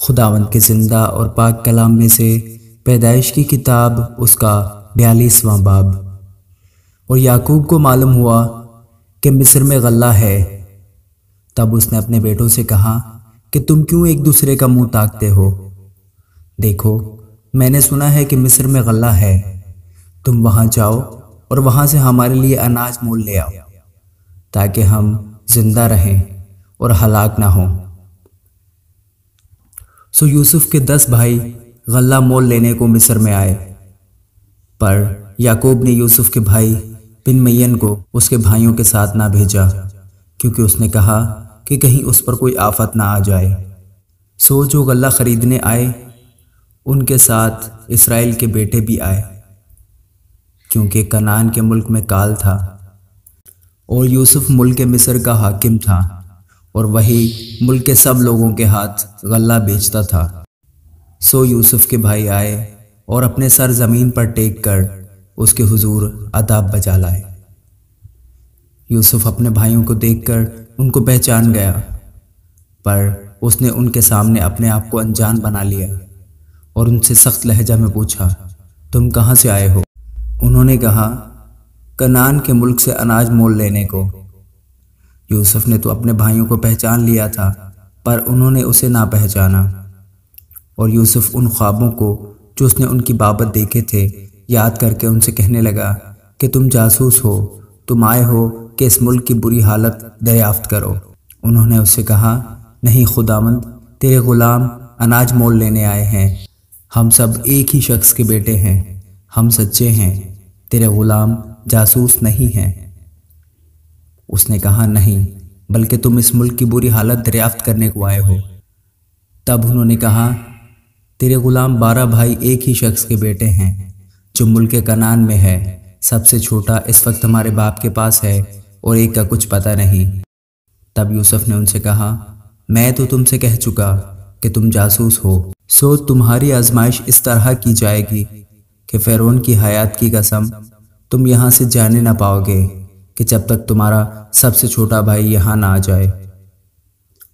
خداوند کے زندہ اور پاک کلام میں سے پیدائش کی کتاب اس کا 42واں باب۔ اور یعقوب کو معلوم ہوا کہ مصر میں غلہ ہے، تب اس نے اپنے بیٹوں سے کہا کہ تم کیوں ایک دوسرے کا منہ تاکتے ہو؟ دیکھو، میں نے سنا ہے کہ مصر میں غلہ ہے، تم وہاں جاؤ اور وہاں سے ہمارے لیے اناج مول لے آؤ، تاکہ ہم زندہ رہیں اور ہلاک نہ ہوں۔ سو یوسف کے 10 بھائی غلہ مول لینے کو مصر میں آئے، پر یعقوب نے یوسف کے بھائی بنیامین کو اس کے بھائیوں کے ساتھ نہ بھیجا، کیونکہ اس نے کہا کہ کہیں اس پر کوئی آفت نہ آ جائے۔ سو جو غلہ خریدنے آئے ان کے ساتھ اسرائیل کے بیٹے بھی آئے، کیونکہ کنعان کے ملک میں کال تھا، اور یوسف ملک مصر کا حاکم تھا، اور وہی ملک کے سب لوگوں کے ہاتھ غلہ بیچتا تھا۔ سو یوسف کے بھائی آئے اور اپنے سر زمین پر ٹیک کر اس کے حضور اداب بجا لائے۔ یوسف اپنے بھائیوں کو دیکھ کر ان کو پہچان گیا، پر اس نے ان کے سامنے اپنے آپ کو انجان بنا لیا اور ان سے سخت لہجہ میں پوچھا، تم کہاں سے آئے ہو؟ انہوں نے کہا، کنعان کے ملک سے اناج مول لینے کو۔ یوسف نے تو اپنے بھائیوں کو پہچان لیا تھا، پر انہوں نے اسے نہ پہچانا۔ اور یوسف ان خوابوں کو جو اس نے ان کی بابت دیکھے تھے یاد کر کے ان سے کہنے لگا کہ تم جاسوس ہو، تم آئے ہو کہ اس ملک کی بری حالت دریافت کرو۔ انہوں نے اس سے کہا، نہیں خداوند، تیرے غلام اناج مول لینے آئے ہیں، ہم سب ایک ہی شخص کے بیٹے ہیں، ہم سچے ہیں، تیرے غلام جاسوس نہیں ہیں۔ اس نے کہا، نہیں، بلکہ تم اس ملک کی بری حالت دریافت کرنے کو آئے ہو۔ تب انہوں نے کہا، تیرے غلام 12 بھائی ایک ہی شخص کے بیٹے ہیں، جو ملک کنعان میں ہے، سب سے چھوٹا اس وقت ہمارے باپ کے پاس ہے اور ایک کا کچھ پتہ نہیں۔ تب یوسف نے ان سے کہا، میں تو تم سے کہہ چکا کہ تم جاسوس ہو، سو تمہاری آزمائش اس طرح کی جائے گی کہ فرعون کی حیات کی قسم تم یہاں سے جانے نہ پاؤ گے کہ جب تک تمہارا سب سے چھوٹا بھائی یہاں نہ آ جائے۔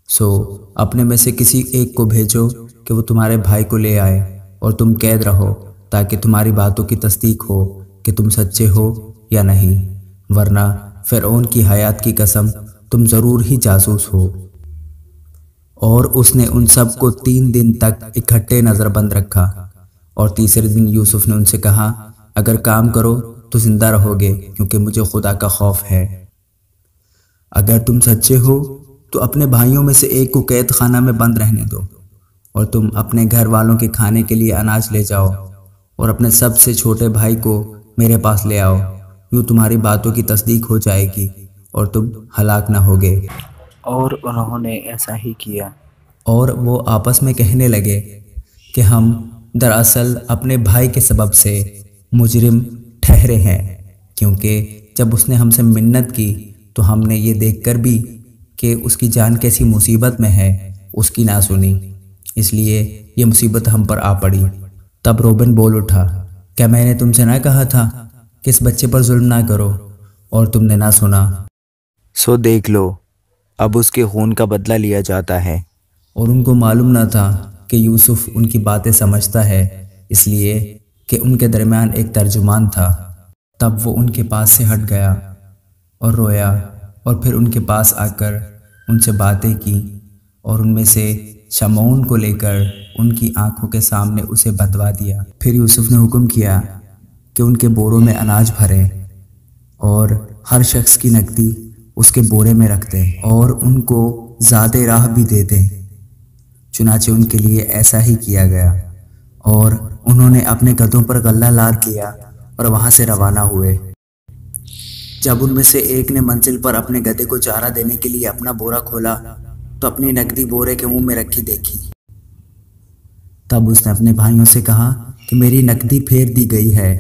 سو اپنے میں سے کسی ایک کو بھیجو کہ وہ تمہارے بھائی کو لے آئے، اور تم قید رہو تاکہ تمہاری باتوں کی تصدیق ہو کہ تم سچے ہو یا نہیں، ورنہ فرعون کی حیات کی قسم تم ضرور ہی جاسوس ہو۔ اور اس نے ان سب کو 3 دن تک اکٹھے نظر بند رکھا، اور تیسرے دن یوسف نے ان سے کہا، اگر کام کرو تو زندہ رہو گے، کیونکہ مجھے خدا کا خوف ہے۔ اگر تم سچے ہو تو اپنے بھائیوں میں سے ایک کو قید خانہ میں بند رہنے دو، اور تم اپنے گھر والوں کے کھانے کے لیے اناج لے جاؤ، اور اپنے سب سے چھوٹے بھائی کو میرے پاس لے آؤ، یوں تمہاری باتوں کی تصدیق ہو جائے گی اور تم ہلاک نہ ہوگے۔ اور انہوں نے ایسا ہی کیا۔ اور وہ آپس میں کہنے لگے کہ ہم دراصل اپنے بھائی کے سبب سے مجرم ٹھہرے ہیں، کیونکہ جب اس نے ہم سے منت کی تو ہم نے یہ دیکھ کر بھی کہ اس کی جان کیسی مصیبت میں ہے اس کی نہ سنی، اس لیے یہ مصیبت ہم پر آ پڑی۔ تب روبن بول اٹھا، کیا میں نے تم سے نہ کہا تھا کہ اس بچے پر ظلم نہ کرو، اور تم نے نہ سنا؟ سو دیکھ لو، اب اس کے خون کا بدلہ لیا جاتا ہے۔ اور ان کو معلوم نہ تھا کہ یوسف ان کی باتیں سمجھتا ہے، اس لیے کہ ان کے درمیان ایک ترجمان تھا۔ تب وہ ان کے پاس سے ہٹ گیا اور رویا، اور پھر ان کے پاس آ کر ان سے باتیں کی، اور ان میں سے شمعون کو لے کر ان کی آنکھوں کے سامنے اسے بدوا دیا۔ پھر یوسف نے حکم کیا کہ ان کے بوروں میں اناج بھریں، اور ہر شخص کی نقدی اس کے بورے میں رکھ دیں، اور ان کو زیادہ راہ بھی دے دیں۔ چنانچہ ان کے لیے ایسا ہی کیا گیا، اور انہوں نے اپنے گدھوں پر غلہ لاد لیا اور وہاں سے روانہ ہوئے۔ جب ان میں سے ایک نے منزل پر اپنے گدھے کو چارہ دینے کے لیے اپنا بورا کھولا تو اپنی نقدی بورے کے منہ میں رکھی دیکھی۔ تب اس نے اپنے بھائیوں سے کہا کہ میری نقدی پھیر دی گئی ہے،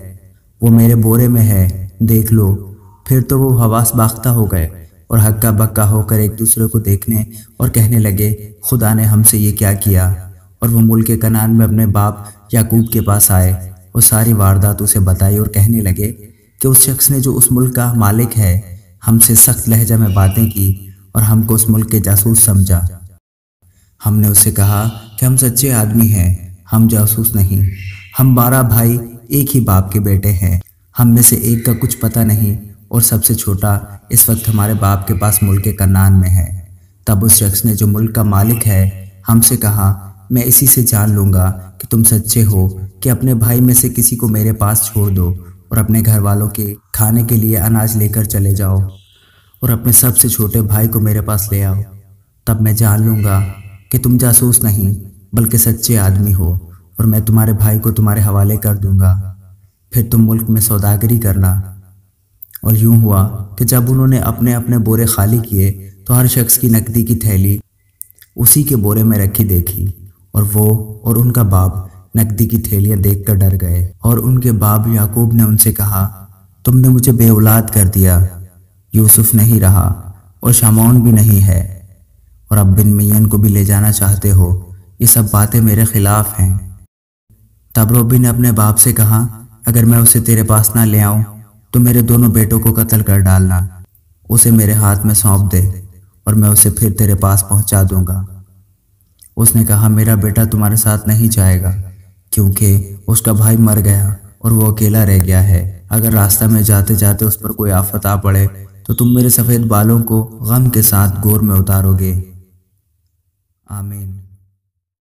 وہ میرے بورے میں ہے، دیکھ لو۔ پھر تو وہ حواس باختہ ہو گئے اور ہکا بکا ہو کر ایک دوسرے کو دیکھنے اور کہنے لگے، خدا نے ہم سے یہ کیا کیا؟ اور وہ ملک کنعان میں اپنے باپ یعقوب کے پاس آئے اور ساری واردات اسے بتائی، اور کہنے لگے کہ اس شخص نے جو اس ملک کا مالک ہے ہم سے سخت لہجہ میں باتیں کی اور ہم کو اس ملک کے جاسوس سمجھا۔ ہم نے اسے کہا کہ ہم سچے آدمی ہیں، ہم جاسوس نہیں، ہم 12 بھائی ایک ہی باپ کے بیٹے ہیں، ہم میں سے ایک کا کچھ پتہ نہیں اور سب سے چھوٹا اس وقت ہمارے باپ کے پاس ملک کنعان میں ہے۔ تب اس شخص نے جو ملک کا مالک ہے ہم سے کہا، میں اسی سے جان لوں گا کہ تم سچے ہو کہ اپنے بھائی میں سے کسی کو میرے پاس چھوڑ دو اور اپنے گھر والوں کے کھانے کے لیے اناج لے کر چلے جاؤ اور اپنے سب سے چھوٹے بھائی کو میرے پاس لے آؤ۔ تب میں جان لوں گا کہ تم جاسوس نہیں بلکہ سچے آدمی ہو اور میں تمہارے بھائی کو تمہارے حوالے کر دوں گا، پھر تم ملک میں سوداگری کرنا۔ اور یوں ہوا کہ جب انہوں نے اپنے اپنے بورے خالی کیے تو ہر شخص کی نقدی کی تھیلی اسی کے بورے میں رکھی دیکھی، اور وہ اور ان کا باپ نقدی کی تھیلیاں دیکھ کر ڈر گئے۔ اور ان کے باپ یعقوب نے ان سے کہا، تم نے مجھے بے اولاد کر دیا، یوسف نہیں رہا اور شمعون بھی نہیں ہے، اور اب بنیامین کو بھی لے جانا چاہتے ہو، یہ سب باتیں میرے خلاف ہیں۔ تب روبن نے اپنے باپ سے کہا، اگر میں اسے تیرے پاس نہ لے آؤں تو میرے دونوں بیٹوں کو قتل کر ڈالنا، اسے میرے ہاتھ میں سونپ دے اور میں اسے پھر تیرے پاس پہنچا دوں گا۔ اس نے کہا، میرا بیٹا تمہارے ساتھ نہیں جائے گا کیونکہ اس کا بھائی مر گیا اور وہ اکیلا رہ گیا ہے۔ اگر راستہ میں جاتے جاتے اس پر کوئی آفت آ پڑے تو تم میرے سفید بالوں کو غم کے ساتھ گور میں اتارو گے۔ آمین۔